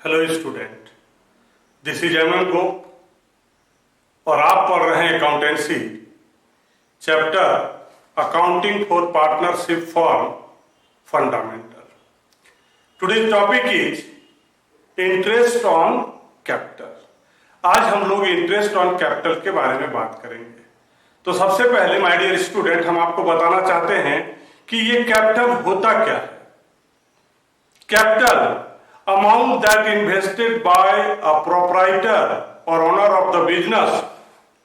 Hello student, this is MN Gop और आप पढ़ रहे हैं accountancy chapter accounting for partnership form fundamental. Today's topic is interest on capital. आज हम लोग इंटरेस्ट ऑन कैपिटल के बारे में बात करेंगे। तो सबसे पहले माय डियर स्टूडेंट, हम आपको बताना चाहते हैं कि ये कैपिटल होता क्या है। Capital amount that invested by a proprietor or owner of the business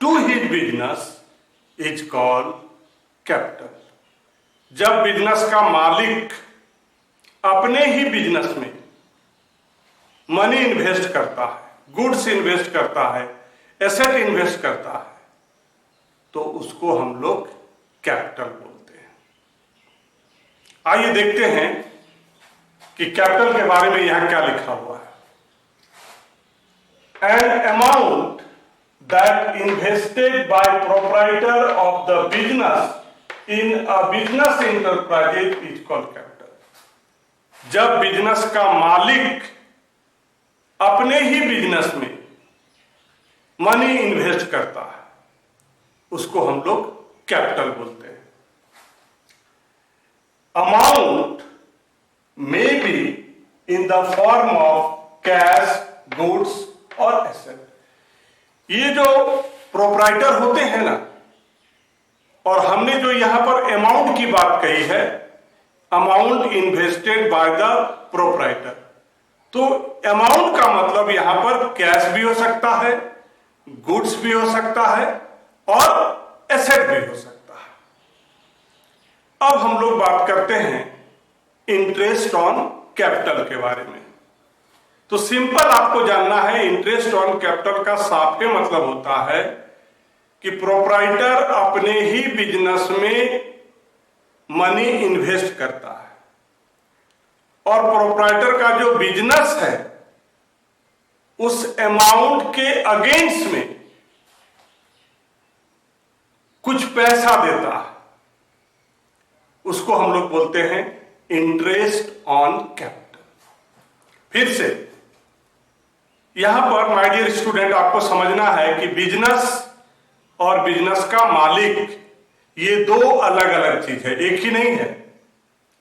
to his business is called capital। जब बिजनेस का मालिक अपने ही बिजनेस में मनी इन्वेस्ट करता है, गुड्स इन्वेस्ट करता है, एसेट इन्वेस्ट करता है, तो उसको हम लोग कैपिटल बोलते हैं। आइए देखते हैं कि कैपिटल के बारे में यहां क्या लिखा हुआ है। An amount that invested by proprietor of the business in a business enterprise is called capital। जब बिजनेस का मालिक अपने ही बिजनेस में मनी इन्वेस्ट करता है, उसको हम लोग कैपिटल बोलते हैं। Amount may be in the form of cash, goods और asset। ये जो प्रोप्राइटर होते हैं ना, और हमने जो यहां पर अमाउंट की बात कही है, amount invested by the proprietor, तो अमाउंट का मतलब यहां पर कैश भी हो सकता है, गुड्स भी हो सकता है और एसेट भी हो सकता है। अब हम लोग बात करते हैं इंटरेस्ट ऑन कैपिटल के बारे में। तो सिंपल आपको जानना है, इंटरेस्ट ऑन कैपिटल का साफ मतलब होता है कि प्रोप्राइटर अपने ही बिजनेस में मनी इन्वेस्ट करता है और प्रोप्राइटर का जो बिजनेस है उस अमाउंट के अगेंस्ट में कुछ पैसा देता है, उसको हम लोग बोलते हैं इंटरेस्ट ऑन कैपिटल। फिर से यहां पर माय डियर स्टूडेंट आपको समझना है कि बिजनेस और बिजनेस का मालिक ये दो अलग अलग चीज है, एक ही नहीं है।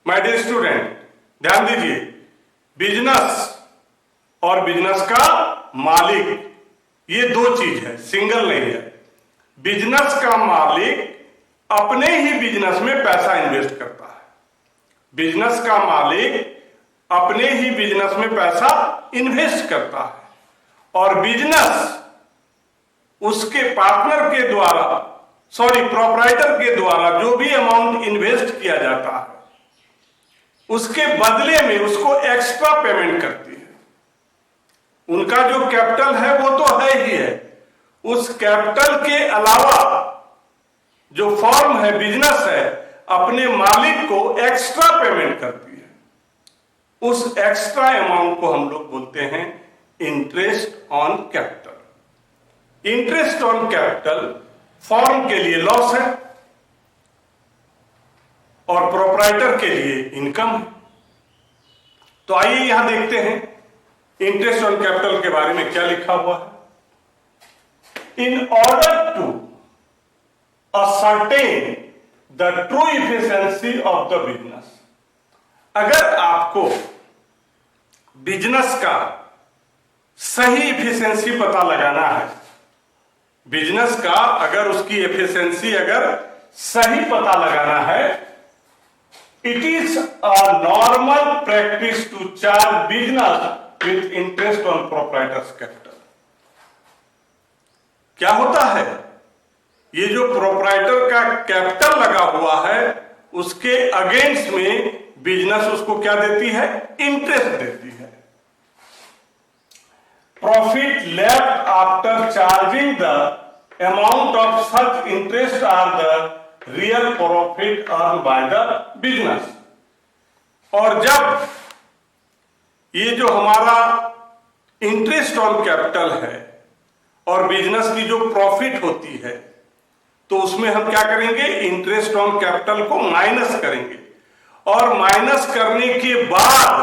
माय डियर स्टूडेंट ध्यान दीजिए, बिजनेस और बिजनेस का मालिक ये दो चीज है, सिंगल नहीं है। बिजनेस का मालिक अपने ही बिजनेस में पैसा इन्वेस्ट करता है, बिजनेस का मालिक अपने ही बिजनेस में पैसा इन्वेस्ट करता है और बिजनेस उसके पार्टनर के द्वारा, प्रोप्राइटर के द्वारा जो भी अमाउंट इन्वेस्ट किया जाता है उसके बदले में उसको एक्स्ट्रा पेमेंट करती है। उनका जो कैपिटल है वो तो है ही है, उस कैपिटल के अलावा जो फॉर्म है, बिजनेस है, अपने मालिक को एक्स्ट्रा पेमेंट करती है। उस एक्स्ट्रा अमाउंट को हम लोग बोलते हैं interest on capital. Interest on capital form के लिए लॉस है और प्रोप्राइटर के लिए इनकम है। तो आइए यहां देखते हैं इंटरेस्ट ऑन कैपिटल के बारे में क्या लिखा हुआ है। In order to ascertain the true efficiency of the business। अगर आपको बिजनेस का सही इफिशिएंसी पता लगाना है, बिजनेस का अगर उसकी एफिशिएंसी अगर सही पता लगाना है, it is a normal practice to charge business with interest on proprietor's capital. क्या होता है, ये जो प्रोप्राइटर का कैपिटल लगा हुआ है उसके अगेंस्ट में बिजनेस उसको क्या देती है, इंटरेस्ट देती है। Profit left after charging the amount of such interest are the real profit earn by the business. और जब ये जो हमारा इंटरेस्ट ऑन कैपिटल है और बिजनेस की जो प्रॉफिट होती है, तो उसमें हम क्या करेंगे, इंटरेस्ट ऑन कैपिटल को माइनस करेंगे और माइनस करने के बाद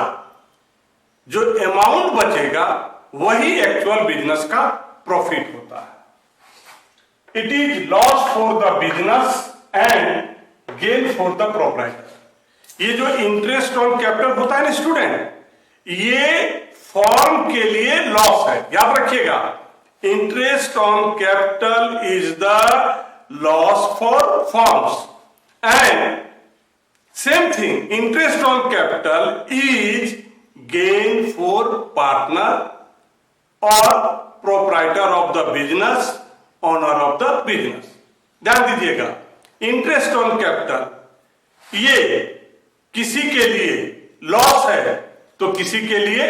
जो अमाउंट बचेगा वही एक्चुअल बिजनेस का प्रॉफिट होता है। It is loss for the business and gain for the proprietor. ये जो इंटरेस्ट ऑन कैपिटल होता है ना स्टूडेंट, ये फॉर्म के लिए लॉस है, याद रखिएगा। Interest on capital is the loss for forms and same thing interest on capital is gain for partner और proprietor of the business, owner of the business. ध्यान दीजिएगा, इंटरेस्ट ऑन कैपिटल ये किसी के लिए लॉस है तो किसी के लिए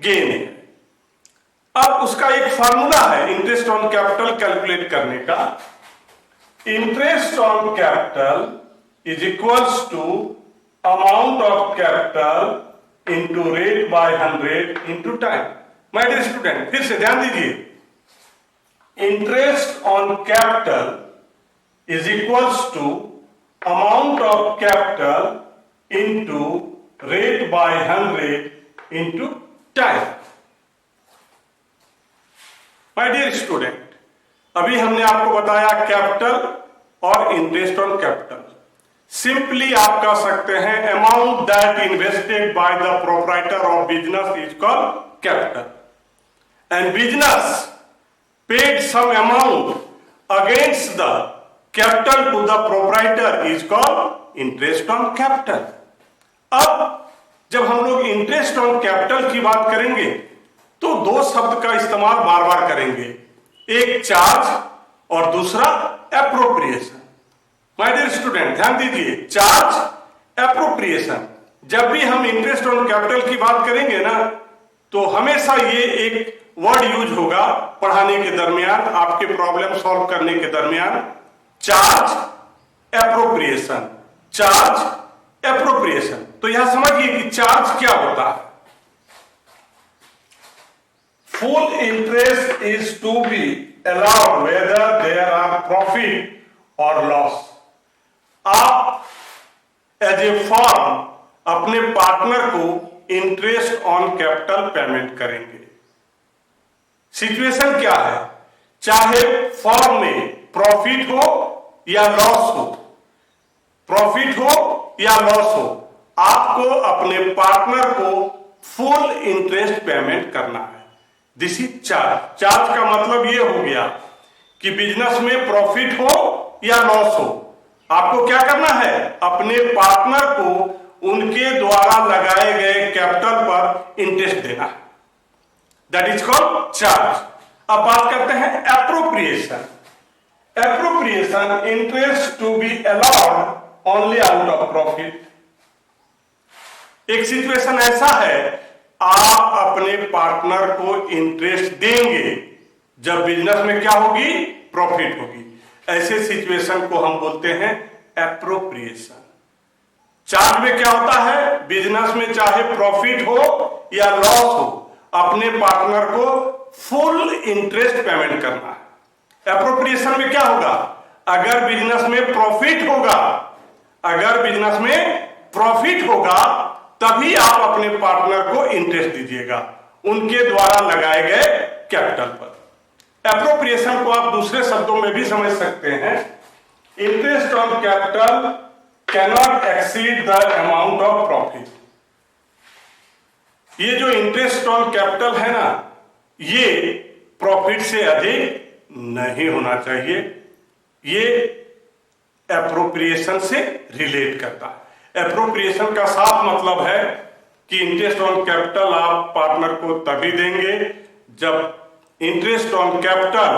गेन है। अब उसका एक फार्मूला है इंटरेस्ट ऑन कैपिटल कैलकुलेट करने का। Interest on capital is equals to amount of capital into rate by 100 into time. My dear student, फिर से ध्यान दीजिए, interest on capital is equals to amount of capital into rate by 100 into time. My dear student, अभी हमने आपको बताया capital और interest on capital. Simply आप कह सकते हैं amount that invested by the proprietor of business is called capital and business paid some amount against the capital to the proprietor is called interest on capital. अब जब हम लोग interest on capital की बात करेंगे तो दो शब्द का इस्तेमाल बार बार करेंगे, एक चार्ज और दूसरा एप्रोप्रिएशन। माय डियर स्टूडेंट ध्यान दीजिए, चार्ज एप्रोप्रिएशन, जब भी हम इंटरेस्ट ऑन कैपिटल की बात करेंगे ना तो हमेशा ये एक वर्ड यूज होगा पढ़ाने के दरमियान, आपके प्रॉब्लम सॉल्व करने के दरमियान, चार्ज एप्रोप्रिएशन, चार्ज एप्रोप्रिएशन। तो यहां समझिए कि चार्ज क्या होता है। Full interest is to be allowed whether there are profit or loss. आप एज ए फॉर्म अपने पार्टनर को इंटरेस्ट ऑन कैपिटल पेमेंट करेंगे। सिचुएशन क्या है, चाहे फॉर्म में प्रॉफिट हो या लॉस हो, प्रॉफिट हो या लॉस हो, आपको अपने पार्टनर को फुल इंटरेस्ट पेमेंट करना है। This is charge. चार्ज का मतलब ये हो गया कि बिजनेस में प्रॉफिट हो या लॉस हो, आपको क्या करना है, अपने पार्टनर को उनके द्वारा लगाए गए कैपिटल पर इंटरेस्ट देना है। That is called charge. अब बात करते हैं appropriation. Appropriation interest to be allowed only out of profit. एक सिचुएशन ऐसा है, आप अपने पार्टनर को इंटरेस्ट देंगे जब बिजनेस में क्या होगी, प्रॉफिट होगी। ऐसे सिचुएशन को हम बोलते हैं एप्रोप्रिएशन। चार्ज में क्या होता है, बिजनेस में चाहे प्रॉफिट हो या लॉस हो, अपने पार्टनर को फुल इंटरेस्ट पेमेंट करना है। एप्रोप्रिएशन में क्या होगा, अगर बिजनेस में प्रॉफिट होगा, अगर बिजनेस में प्रॉफिट होगा तभी आप अपने पार्टनर को इंटरेस्ट दीजिएगा उनके द्वारा लगाए गए कैपिटल पर। एप्रोप्रिएशन को आप दूसरे शब्दों में भी समझ सकते हैं, interest on capital cannot exceed the amount of profit. ये जो इंटरेस्ट ऑन कैपिटल है ना, ये प्रॉफिट से अधिक नहीं होना चाहिए। ये एप्रोप्रिएशन से रिलेट करता है। एप्रोप्रिएशन का साफ मतलब है कि इंटरेस्ट ऑन कैपिटल आप पार्टनर को तभी देंगे जब इंटरेस्ट ऑन कैपिटल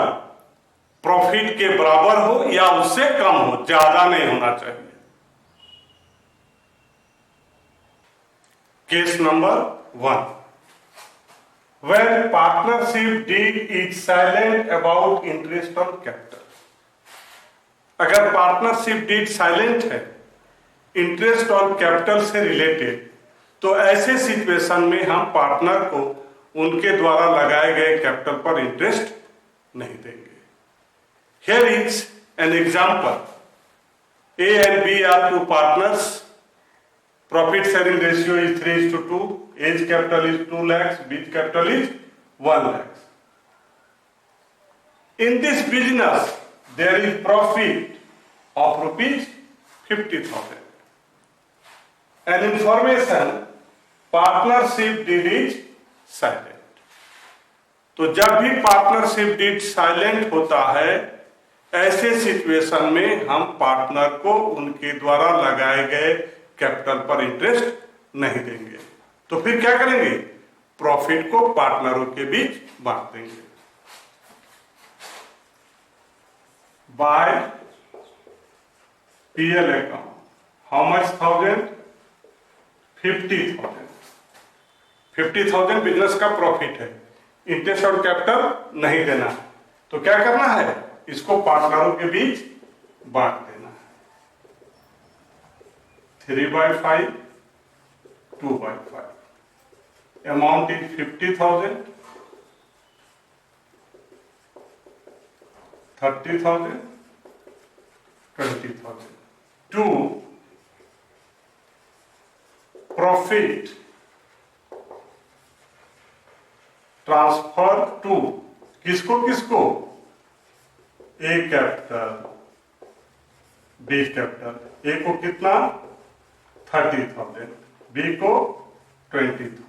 प्रॉफिट के बराबर हो या उससे कम हो, ज्यादा नहीं होना चाहिए। Case number 1, when partnership deed is silent about interest on capital। अगर पार्टनरशिप डीड साइलेंट है इंटरेस्ट ऑन कैपिटल से रिलेटेड, तो ऐसे सिचुएशन में हम पार्टनर को उनके द्वारा लगाए गए कैपिटल पर इंटरेस्ट नहीं देंगे। Here is an example, A and B are two partners Profit sharing ratio is 3:2. Age capital is 2 lakhs. Bid capital is 1 lakhs. In this business, there is profit of rupees 50,000. An information partnership deed is silent. तो जब भी partnership deed silent होता है, ऐसे situation में हम partner को उनके द्वारा लगाए गए कैपिटल पर इंटरेस्ट नहीं देंगे। तो फिर क्या करेंगे? प्रॉफिट को पार्टनरों के बीच बांट देंगे। By PL account, how much 1000? 50,000। 50,000 business का प्रॉफिट है, इंटरेस्ट और कैपिटल नहीं देना, तो क्या करना है? इसको पार्टनरों के बीच बांट देना है। 3/5, 2/5। अमाउंट इज 50,000, 30,000, 20,000। टू प्रॉफिट ट्रांसफर टू किसको किसको? A capital, B capital. A को कितना? 30,000, बी को 20,000।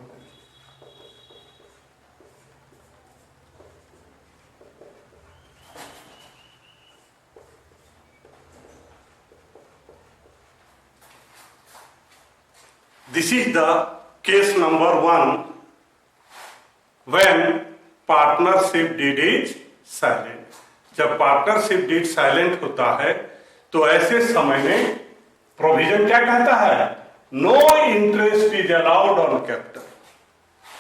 This is the case number 1 when partnership deed is silent. जब पार्टनरशिप डीड साइलेंट होता है तो ऐसे समय में प्रोविजन क्या कहता है? No interest is allowed on capital.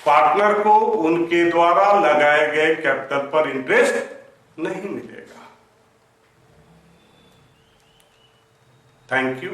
Partner को उनके द्वारा लगाए गए कैपिटल पर इंटरेस्ट नहीं मिलेगा। Thank you.